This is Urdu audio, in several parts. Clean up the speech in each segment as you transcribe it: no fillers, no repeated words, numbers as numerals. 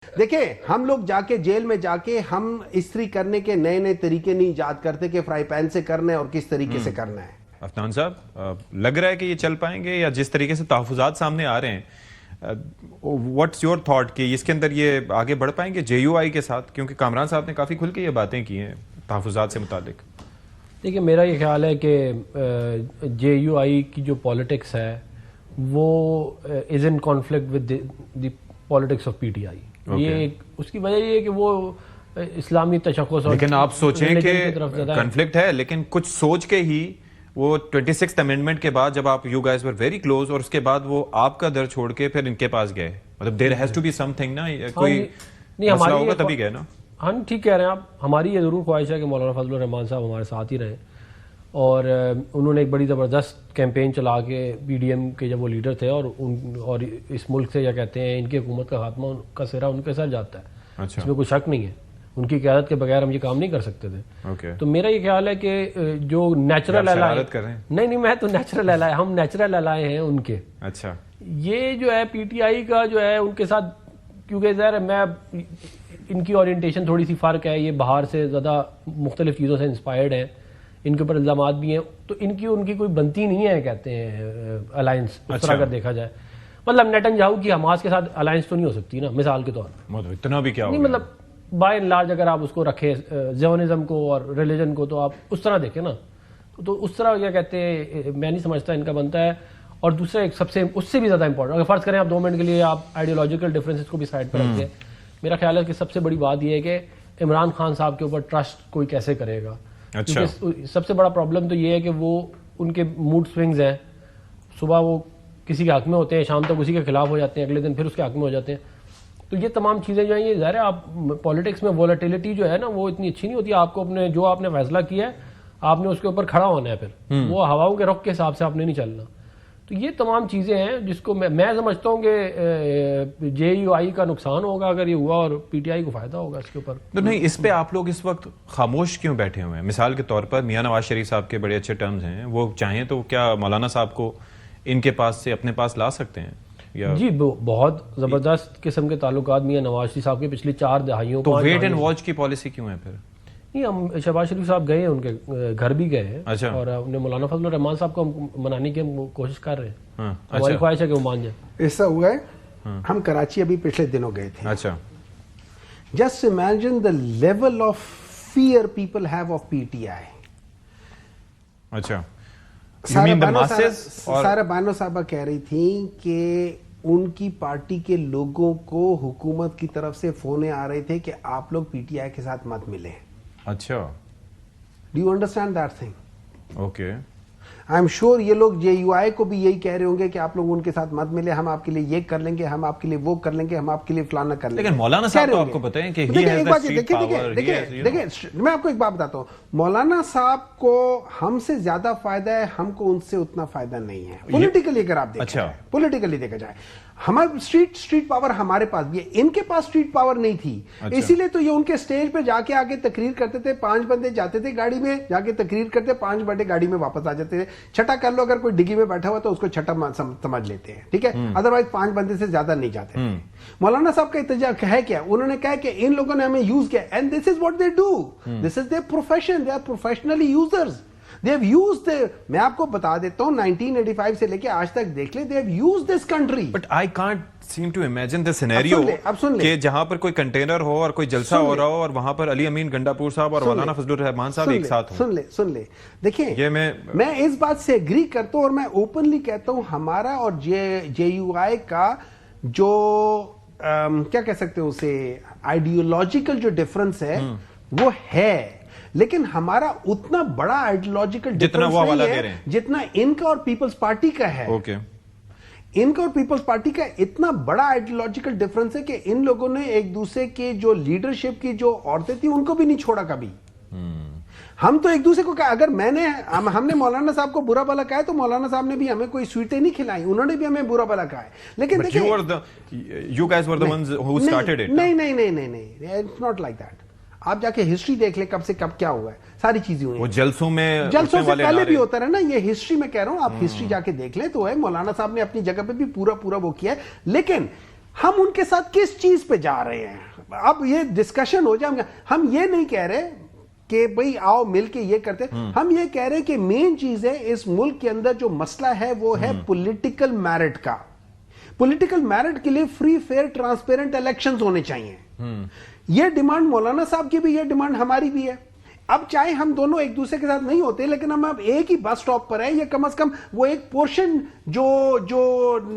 دیکھیں ہم لوگ جا کے جیل میں جا کے ہم استری کرنے کے نئے نئے طریقے نہیں ایجاد کرتے کہ فرائی پین سے کرنا ہے اور کس طریقے سے کرنا ہے. عفنان صاحب لگ رہا ہے کہ یہ چل پائیں گے یا جس طریقے سے تحفظات سامنے آ رہے ہیں واٹس یور تھاٹ کہ اس کے اندر یہ آگے بڑھ پائیں گے جے یو آئی کے ساتھ, کیونکہ کامران صاحب نے کافی کھل کے یہ باتیں کی ہیں تحفظات سے متعلق. دیکھیں میرا یہ خیال ہے کہ جے یو آئی کی جو پالیٹکس ہے وہ is in conflict with the politics of P T I. یہ اس کی وجہ یہ ہے کہ وہ اسلامی تشخص اور لیکن آپ سوچیں کہ کنفلکٹ ہے لیکن کچھ سوچ کے ہی وہ 26th امینڈمنٹ کے بعد جب آپ you guys were very close اور اس کے بعد وہ آپ کا در چھوڑ کے پھر ان کے پاس گئے, مطلب there has to be something نا, کوئی مسئلہ ہوگا تبھی گئے نا. ہاں ٹھیک کہہ رہے ہیں آپ. ہماری یہ ضرور خواہش ہے کہ مولانا فضل الرحمان صاحب ہمارے ساتھ ہی رہیں, اور انہوں نے ایک بڑی زبردست کیمپین چلا کے پی ڈی ایم کے جب وہ لیڈر تھے اور اس ملک سے کیا کہتے ہیں ان کی حکومت کا خاتمہ کا سہرا ان کے سر جاتا ہے, اس میں کوئی شک نہیں ہے. ان کی قیادت کے بغیر ہم یہ کام نہیں کر سکتے تھے. تو میرا یہ خیال ہے کہ جو نیچرل الائے نہیں میں تو نیچرل الائے ہم نیچرل الائے ہیں ان کے. اچھا یہ جو ہے پی ٹی آئی کا جو ہے ان کے ساتھ, کیونکہ ظاہر ہے میں ان کی اورینٹیشن تھوڑی سی فرق ہے, یہ باہر سے زیادہ مختلف چیزوں سے انسپائرڈ ہیں, ان کے اوپر الزامات بھی ہیں, تو ان کی کوئی بنتی نہیں ہے کہتے ہیں الائنس اس طرح اگر دیکھا جائے. مطلب نیتن یاہو کی حماس کے ساتھ الائنس تو نہیں ہو سکتی نا مثال کے طور پر. اتنا بھی کیا نہیں مطلب بائی اینڈ لارج اگر آپ اس کو رکھیں زیونزم کو اور ریلیجن کو تو آپ اس طرح دیکھیں نا, تو اس طرح کیا کہتے ہیں میں نہیں سمجھتا ان کا بنتا ہے. اور دوسرا ایک سب سے اس سے بھی زیادہ امپورٹنٹ, اگر فرض کریں آپ 2 منٹ کے لیے آپ آئیڈیولوجیکل ڈفرینسز کو بھی سائڈ پہ رکھتے ہیں, میرا خیال ہے کہ سب سے بڑی بات یہ ہے کہ عمران خان صاحب کے اوپر ٹرسٹ کوئی کیسے کرے گا. سب سے بڑا پرابلم تو یہ ہے کہ وہ ان کے موڈ سوئنگز ہیں, صبح وہ کسی کے حق میں ہوتے ہیں, شام تک اسی کے خلاف ہو جاتے ہیں, اگلے دن پھر اس کے حق میں ہو جاتے ہیں. تو یہ تمام چیزیں جو ہیں یہ ظاہر ہے آپ پالیٹکس میں وولیٹیلیٹی جو ہے نا وہ اتنی اچھی نہیں ہوتی. آپ کو اپنے جو آپ نے فیصلہ کیا ہے آپ نے اس کے اوپر کھڑا ہونا ہے, پھر وہ ہواؤں کے رخ کے حساب سے آپ نے نہیں چلنا. تو یہ تمام چیزیں ہیں جس کو میں سمجھتا ہوں کہ جے یو آئی کا نقصان ہوگا اگر یہ ہوا, اور پی ٹی آئی کو فائدہ ہوگا اس کے اوپر. تو نہیں اس پہ آپ لوگ اس وقت خاموش کیوں بیٹھے ہوئے ہیں؟ مثال کے طور پر میاں نواز شریف صاحب کے بڑے اچھے ٹرمز ہیں, وہ چاہیں تو کیا مولانا صاحب کو ان کے پاس سے اپنے پاس لا سکتے ہیں؟ جی بہت زبردست قسم کے تعلقات میاں نواز شریف صاحب کے پچھلی 4 دہائیوں. تو ویٹ اینڈ واچ کی پالیسی کیوں ہے پھر؟ نہیں ہم شہباز شریف صاحب گئے ہیں, ان کے گھر بھی گئے ہیں, اور انہیں مولانا فضل الرحمان صاحب کو منانے کی ہم کوشش کر رہے ہیں. ہماری خواہش ہے کہ وہ مان جائیں. ایسا ہوا ہے ہم کراچی ابھی پچھلے دنوں گئے تھے. اچھا just imagine the level of fear people have of P T آئی. اچھا سارا بانو صاحبہ کہہ رہی تھی کہ ان کی پارٹی کے لوگوں کو حکومت کی طرف سے فونے آ رہے تھے کہ آپ لوگ پی ٹی آئی کے ساتھ مت ملیں. اچھا do you understand that thing? Okay I am sure یہ لوگ جے یو آئی کو بھی یہی کہہ رہے ہوں گے کہ آپ لوگ ان کے ساتھ مت ملے, ہم آپ کے لیے یہ کر لیں گے, ہم آپ کے لیے وہ کر لیں گے, ہم آپ کے لیے فلانا کر لیں گے. لیکن مولانا صاحب آپ کو بتائیں کہ دیکھیں میں آپ کو ایک بات بتاتا ہوں, مولانا صاحب کو ہم سے زیادہ فائدہ ہے, ہم کو ان سے اتنا فائدہ نہیں ہے پولیٹیکلی. اگر آپ دیکھیں پولیٹیکلی دیکھا جائے ہمارا اسٹریٹ پاور ہمارے پاس بھی ہے, ان کے پاس اسٹریٹ پاور نہیں تھی. اسی لیے تو یہ ان کے اسٹیج پہ جا کے آگے تقریر کرتے تھے, 5 بندے جاتے تھے گاڑی میں جا کے تقریر کرتے, 5 بندے گاڑی میں واپس آ جاتے تھے. چھٹا کر لو, اگر کوئی ڈگی میں بیٹھا ہوا تو اس کو چھٹا سمجھ لیتے ہیں, ٹھیک ہے, ادروائز 5 بندے سے زیادہ نہیں جاتے تھے. مولانا صاحب کا اتجاہ ہے کیا, انہوں نے کہا کہ ان لوگوں نے ہمیں یوز کیا, and this is what they do, this is their profession, they are professionally users. They have used میں آپ کو بتا دیتا ہوں 1985 سے لے کے آج تک دیکھ لیں, they have used this country. But I can't seem to imagine the scenario کہ جہاں پر کوئی کنٹینر ہو اور کوئی جلسہ ہو رہا ہو اور وہاں پر علی امین گنڈا پور صاحب اور مولانا فضل الرحمان صاحب ایک ساتھ ہوں. سن لے دیکھیں میں اس بات سے ایگری کرتا ہوں, اور میں اوپنلی کہتا ہوں ہمارا اور جے یو آئی کا جو کیا کہہ سکتے ہیں اسے آئیڈیولوجیکل جو ڈفرنس ہے وہ ہے, لیکن ہمارا اتنا بڑا آئیڈیولوجیکل ڈفرنس نہیں ہے جتنا ان کا اور پیپلز پارٹی کا ہے. ان کا اور پیپلز پارٹی کا اتنا بڑا آئیڈیولوجیکل ڈفرنس ہے کہ ان لوگوں نے ایک دوسرے کے جو لیڈرشپ کی جو عورتیں تھیں ان کو بھی نہیں چھوڑا کبھی. ہم تو ایک دوسرے کو کہا, اگر ہم نے مولانا صاحب کو برا بھلا کہا ہے تو مولانا صاحب نے بھی ہمیں کوئی سویٹیں نہیں کھلائی, انہوں نے بھی ہمیں برا بھلا کہا ہے. لیکن نہیں, اٹس ناٹ لائک دیٹ. آپ جا کے ہسٹری دیکھ لیں کب سے کب کیا ہوا ہے, ساری چیزیں ہوئی ہیں. وہ جلسوں سے پہلے بھی ہوتا رہا نا, یہ ہسٹری میں کہہ رہا ہوں, آپ ہسٹری جا کے دیکھ لیں تو ہے مولانا صاحب نے اپنی جگہ پہ بھی پورا وہ کیا ہے. لیکن ہم ان کے ساتھ کس چیز پہ جا رہے ہیں؟ اب یہ ڈسکشن ہو جائے. ہم یہ نہیں کہہ رہے کہ بھئی آؤ مل کے یہ کرتے, ہم یہ کہہ رہے ہیں کہ مین چیز ہے اس ملک کے اندر جو مسئلہ ہے وہ ہے پولیٹیکل میرٹ کا. پولیٹیکل میرٹ کے لیے فری فیئر ٹرانسپیرنٹ الیکشنز ہونے چاہیے. یہ ڈیمانڈ مولانا صاحب کی بھی, یہ ڈیمانڈ ہماری بھی ہے. اب چاہے ہم دونوں ایک دوسرے کے ساتھ نہیں ہوتے, لیکن ہم اب ایک ہی بس سٹاپ پر ہیں, یہ کم از کم وہ ایک پورشن جو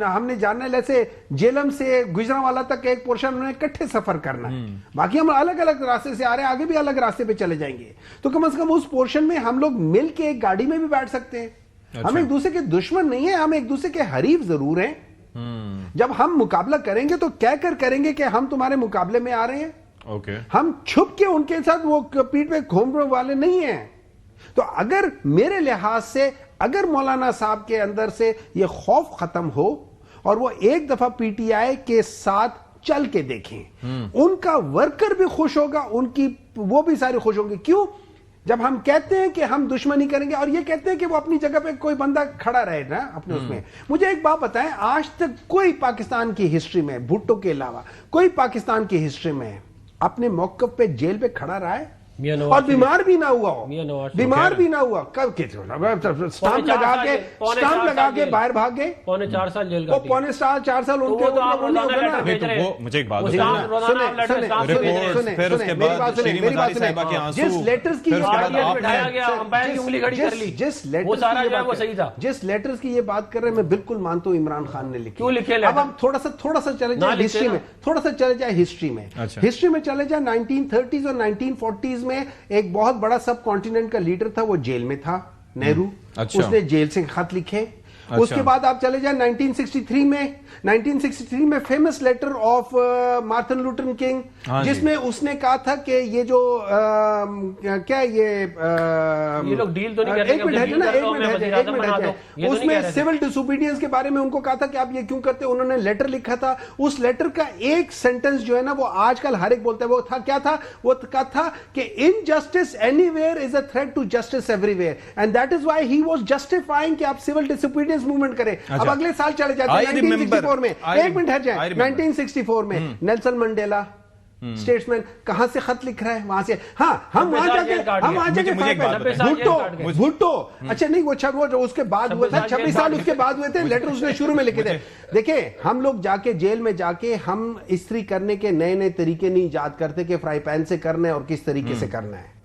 ہم نے جاننا ہے, جیسے جیلم سے گجرانوالا تک ایک پورشن ہم نے اکٹھے سفر کرنا ہے, باقی ہم الگ الگ راستے سے آ رہے ہیں, آگے بھی الگ راستے پہ چلے جائیں گے. تو کم از کم اس پورشن میں ہم لوگ مل کے ایک گاڑی میں بھی بیٹھ سکتے ہیں. ہم ایک دوسرے کے دشمن نہیں ہیں, ہم ایک دوسرے کے حریف ضرور ہیں. جب ہم مقابلہ کریں گے تو کہہ کر کریں گے کہ ہم تمہارے مقابلے میں آ رہے ہیں. ہم چھپ کے ان کے ساتھ وہ پیٹ پہ گھومنے والے نہیں ہیں. تو اگر میرے لحاظ سے اگر مولانا صاحب کے اندر سے یہ خوف ختم ہو اور وہ ایک دفعہ پی ٹی آئی کے ساتھ چل کے دیکھیں, ان کا ورکر بھی خوش ہوگا, ان کی وہ بھی سارے خوش ہوں گے. کیوں؟ جب ہم کہتے ہیں کہ ہم دشمنی کریں گے اور یہ کہتے ہیں کہ وہ اپنی جگہ پہ کوئی بندہ کھڑا رہے نا اپنے اس میں. مجھے ایک بات بتائیں, آج تک کوئی پاکستان کی ہسٹری میں بھٹو کے علاوہ کوئی پاکستان کی ہسٹری میں اپنے موقف پہ جیل پہ کھڑا رہا ہے اور بیمار بھی نہ ہوا ہو؟ بیمار بھی نہ ہوا. کب سٹامپ لگا کے باہر بھاگ گئے, 4.5 سال جیل کا, 4.5 سال ان کے. مجھے ایک بات جس لیٹرز کی یہ بات کر رہے ہیں میں بالکل مانتا ہوں عمران خان نے لکھی. اب ہم تھوڑا سا چلے جائیں ہسٹری میں, ہسٹری میں چلے جائیں 1930s اور 1940s میں ایک بہت بڑا سب کانٹیننٹ کا لیڈر تھا, وہ جیل میں تھا, نہرو. اس نے جیل سے خط لکھے. اس کے بعد آپ چلے جائیں 1963 میں famous letter of Martin Luther King, جس میں اس نے کہا تھا کہ یہ جو کیا یہ لوگ ڈیل تو نہیں کرتے, اس میں سول ڈس اوبیڈینس کے بارے میں ان کو کہا تھا کہ آپ یہ کیوں کرتے. انہوں نے لیٹر لکھا تھا. اس لیٹر کا ایک سینٹنس جو ہے نا وہ آج کل ہر ایک بولتا ہے, وہ تھا کیا تھا, وہ کہا تھا کہ injustice anywhere is a threat to justice everywhere, and that is why he was justifying کہ آپ سول ڈس اوبیڈینس موومنٹ کریں. اب اگلے سال چلے جاتے ہیں 1964 میں, ایک منٹ ہٹ جائیں, 1964 میں نیلسن منڈیلا اسٹیٹسمین کہاں سے خط لکھ رہا ہے, وہاں سے. ہاں ہم وہاں جا کے بھٹو, اچھا نہیں وہ اس کے بعد ہوا تھا, 26 سال اس کے بعد ہوئے تھے, لیٹر اس نے شروع میں لکھے تھے. دیکھیں ہم لوگ جا کے جیل میں جا کے ہم استری کرنے کے نئے نئے طریقے نہیں ایجاد کرتے کہ فرائی پین سے کرنا ہے اور کس طریقے سے کرنا ہے.